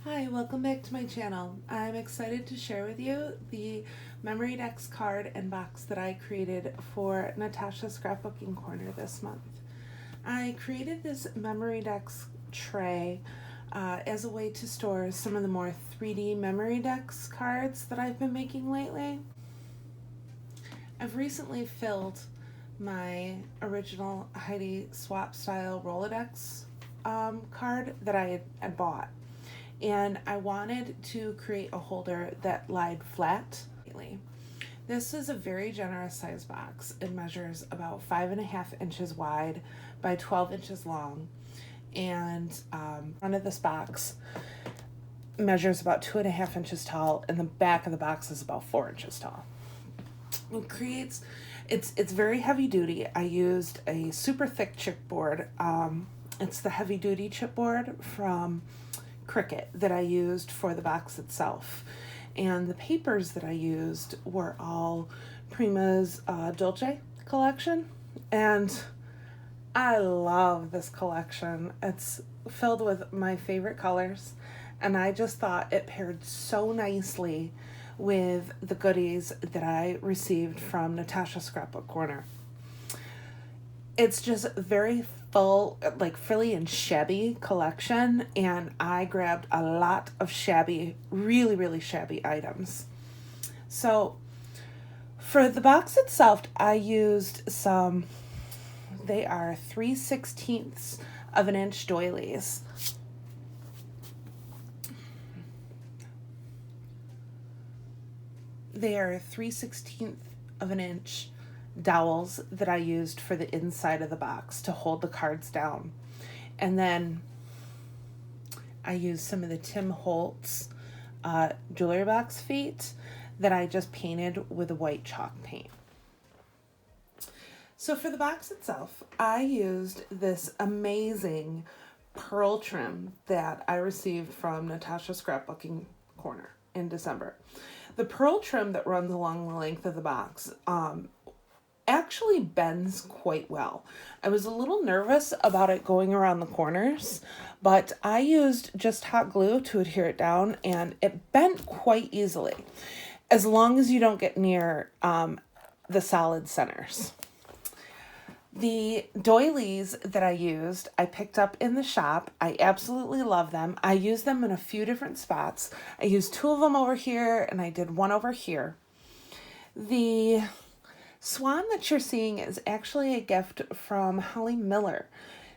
Hi, welcome back to my channel. I'm excited to share with you the Memory Decks card and box that I created for Natasha's Scrapbooking Corner this month. I created this Memory Decks tray as a way to store some of the more 3D Memory Decks cards that I've been making lately. I've recently filled my original Heidi Swap style Rolodex card that I had bought, and I wanted to create a holder that lied flat. This is a very generous size box. It measures about 5.5 inches wide by 12 inches long, and front of this box measures about 2.5 inches tall, and the back of the box is about 4 inches tall. It's very heavy duty. I used a super thick chipboard. It's the heavy duty chipboard from Cricut that I used for the box itself, and the papers that I used were all Prima's Dolce collection, and I love this collection. It's filled with my favorite colors, and I just thought it paired so nicely with the goodies that I received from Natasha'ScrapbooKorner. It's just very full, like frilly and shabby collection, and I grabbed a lot of shabby, really shabby items. So for the box itself, I used they are 3/16 of an inch doilies. They are 3/16 of an inch dowels that I used for the inside of the box to hold the cards down. And then I used some of the Tim Holtz jewelry box feet that I just painted with a white chalk paint. So for the box itself, I used this amazing pearl trim that I received from Natasha's Scrapbooking Corner in December. The pearl trim that runs along the length of the box actually bends quite well. I was a little nervous about it going around the corners, but I used just hot glue to adhere it down, and it bent quite easily, as long as you don't get near the solid centers. The doilies that I used, I picked up in the shop. I absolutely love them. I used them in a few different spots. I used 2 of them over here, and I did 1 over here. The swan that you're seeing is actually a gift from Holly Miller.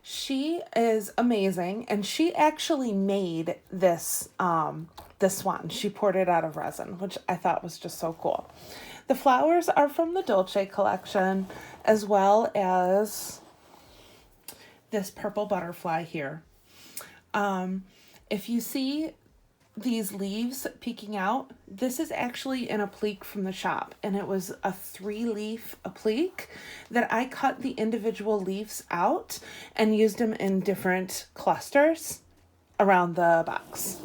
She is amazing, and she actually made this swan. She poured it out of resin, which I thought was just so cool. The flowers are from the Dolce collection, as well as this purple butterfly here. If you see these leaves peeking out, this is actually an applique from the shop, and it was a 3-leaf applique that I cut the individual leaves out and used them in different clusters around the box.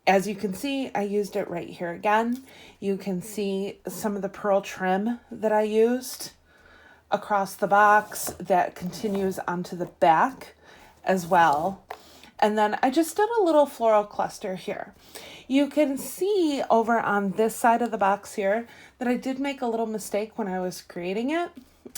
As you can see, I used it right here again. You can see some of the pearl trim that I used across the box that continues onto the back as well. And then I just did a little floral cluster here. You can see over on this side of the box here that I did make a little mistake when I was creating it,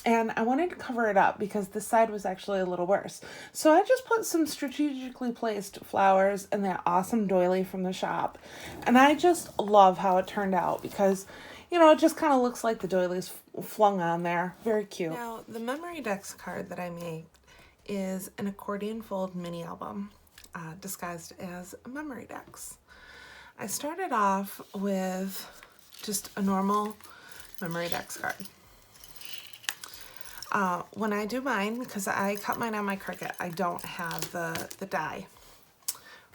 and I wanted to cover it up because this side was actually a little worse. So I just put some strategically placed flowers and that awesome doily from the shop. And I just love how it turned out because, you know, it just kind of looks like the doilies flung on there. Very cute. Now, the Memory Decks card that I made is an accordion fold mini album disguised as a Memory Decks. I started off with just a normal Memory Decks card. When I do mine, because I cut mine on my Cricut, I don't have the die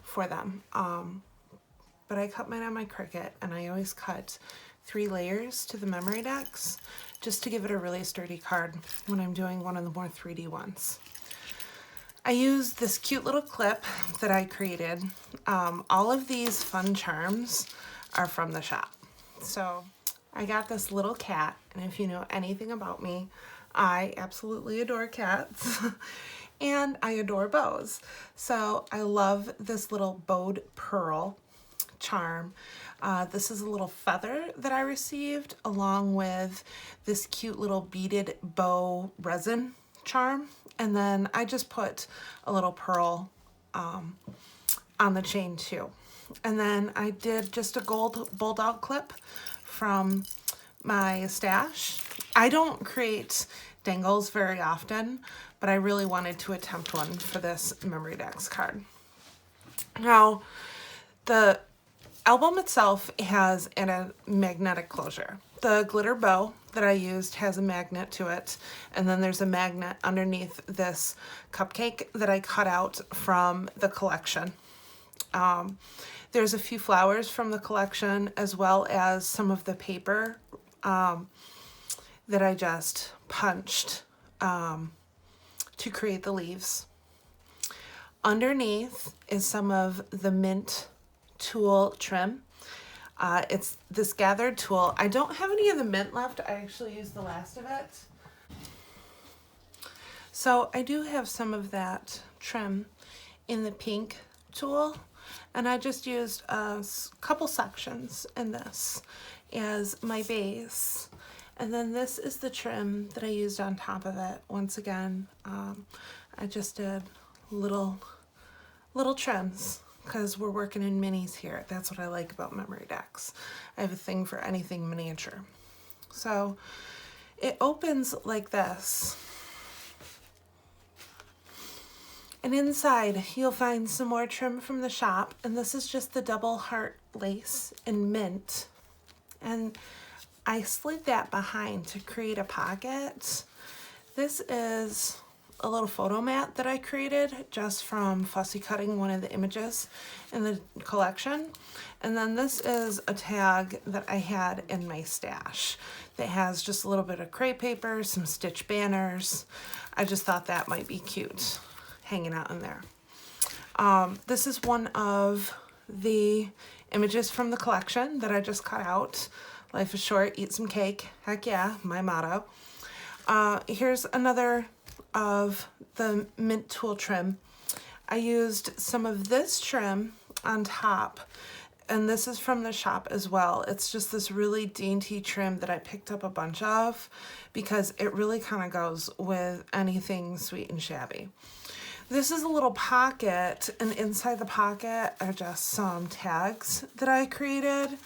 for them. But I cut mine on my Cricut, and I always cut 3 layers to the Memory Decks just to give it a really sturdy card when I'm doing one of the more 3D ones. I used this cute little clip that I created. All of these fun charms are from the shop. So I got this little cat, and if you know anything about me, I absolutely adore cats. and I adore bows. So I love this little bowed pearl charm. This is a little feather that I received along with this cute little beaded bow resin charm. And then I just put a little pearl on the chain too. And then I did just a gold bulldog clip from my stash. I don't create dangles very often, but I really wanted to attempt one for this Memory Decks card. Now, the album itself has a magnetic closure. The glitter bow that I used has a magnet to it, and then there's a magnet underneath this cupcake that I cut out from the collection. There's a few flowers from the collection, as well as some of the paper that I just punched to create the leaves. Underneath is some of the mint tulle trim. It's this gathered tulle. I don't have any of the mint left. I actually used the last of it. So I do have some of that trim in the pink tulle, and I just used a couple sections in this as my base. And then this is the trim that I used on top of it. Once again, I just did little trims because we're working in minis here. That's what I like about Memory Decks. I have a thing for anything miniature. So it opens like this. And inside you'll find some more trim from the shop, and this is just the double heart lace in mint. And I slid that behind to create a pocket. This is a little photo mat that I created just from fussy cutting one of the images in the collection. And then this is a tag that I had in my stash that has just a little bit of crepe paper, some stitch banners. I just thought that might be cute hanging out in there. This is one of the images from the collection that I just cut out. Life is short, eat some cake. Heck yeah, my motto. Here's another of the mint tulle trim. I used some of this trim on top, and this is from the shop as well. It's just this really dainty trim that I picked up a bunch of because it really kind of goes with anything sweet and shabby. This is a little pocket, and inside the pocket are just some tags that I created,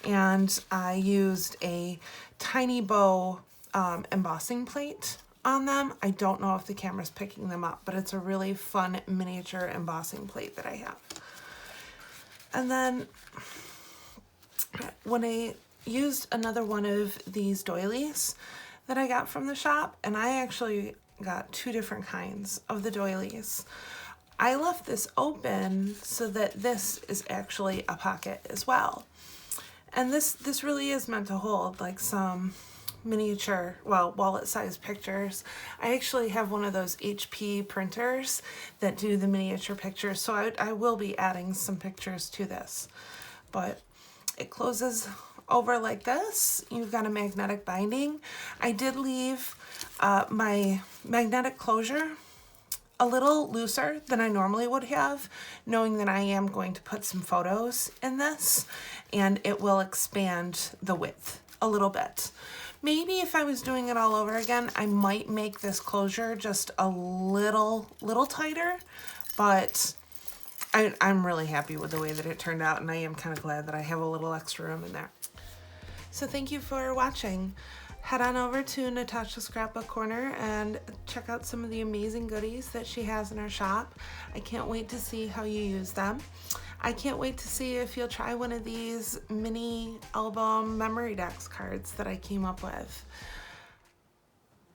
and I used a tiny bow embossing plate on them. I don't know if the camera's picking them up, but it's a really fun miniature embossing plate that I have. And then when I used another one of these doilies that I got from the shop, and I actually got two different kinds of the doilies. I left this open so that this is actually a pocket as well. And this really is meant to hold like some miniature, well, wallet-sized pictures. I actually have one of those HP printers that do the miniature pictures, so I will be adding some pictures to this. But it closes over like this. You've got a magnetic binding. I did leave my magnetic closure a little looser than I normally would have, knowing that I am going to put some photos in this, and it will expand the width a little bit. Maybe if I was doing it all over again, I might make this closure just a little tighter, but I'm really happy with the way that it turned out, and I am kind of glad that I have a little extra room in there. So thank you for watching. Head on over to Natasha'ScrapbooKorner and check out some of the amazing goodies that she has in her shop. I can't wait to see how you use them. I can't wait to see if you'll try one of these mini album Memory Decks cards that I came up with.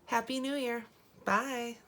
Happy New Year. Bye.